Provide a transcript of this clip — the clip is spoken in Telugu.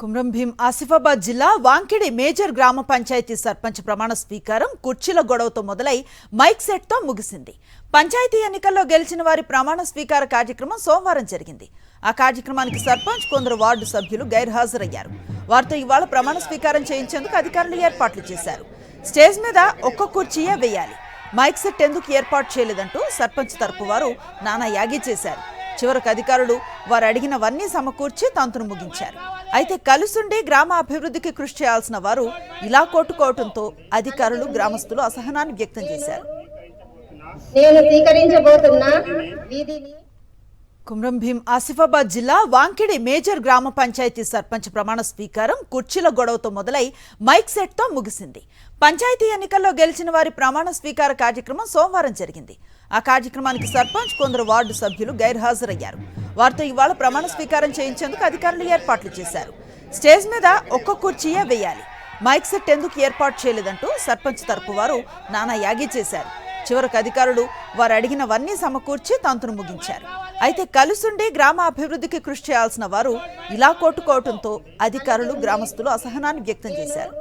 కుమ్రం భీం ఆసిఫాబాద్ జిల్లా వాంకిడి మేజర్ గ్రామ పంచాయతీ సర్పంచ్ ప్రమాణ స్వీకారం కుర్చీల గొడవతో మొదలై మైక్ సెట్ తో ముగిసింది. పంచాయతీ ఎన్నికల్లో గెలిచిన వారి ప్రమాణ స్వీకార కార్యక్రమం సోమవారం జరిగింది. ఆ కార్యక్రమానికి సర్పంచ్ కొందరు వార్డు సభ్యులు గైర్హాజరయ్యారు. వారితో ఇవాళ ప్రమాణ స్వీకారం చేయించేందుకు అధికారులు ఏర్పాట్లు చేశారు. స్టేజ్ మీద ఒక్క కుర్చీయే వేయాలి, మైక్ సెట్ ఎందుకు ఏర్పాటు చేయలేదంటూ సర్పంచ్ తరపు వారు నానా యాగి చేశారు. చివరకు అధికారులు వారు అడిగినవన్నీ సమకూర్చి తంతును ముగించారు. అయితే కలుసుండి గ్రామ అభివృద్ధికి కృషి చేయాల్సిన వారు ఇలా కొట్టుకోవడంతో అధికారులు గ్రామస్తులు అసహనాన్ని వ్యక్తం చేశారు. కుమ్రం భీం ఆసిఫాబాద్ జిల్లా వాంకిడి మేజర్ గ్రామ పంచాయతీ సర్పంచ్ ప్రమాణ స్వీకారం కుర్చీల గొడవతో మొదలై మైక్ సెట్ తో ముగిసింది. పంచాయతీ ఎన్నికల్లో గెలిచిన వారి ప్రమాణ స్వీకార కార్యక్రమం సోమవారం జరిగింది. ఆ కార్యక్రమానికి సర్పంచ్ కొందరు వార్డు సభ్యులు గైర్హాజరయ్యారు. వారితో ఇవాళ ప్రమాణ స్వీకారం చేయించేందుకు అధికారులు ఏర్పాట్లు చేశారు. స్టేజ్ మీద ఒక్క కుర్చీయే వేయాలి, మైక్ సెట్ ఎందుకు ఏర్పాటు చేయలేదంటూ సర్పంచ్ తరపు వారు నానా యాగి చేశారు. చివరకు అధికారులు వారు అడిగినవన్నీ సమకూర్చి తంతును ముగించారు. అయితే కలుసుండి గ్రామ అభివృద్ధికి కృషి చేయాల్సిన వారు ఇలా కొట్టుకోవడంతో అధికారులు గ్రామస్తులు అసహనాన్ని వ్యక్తం చేశారు.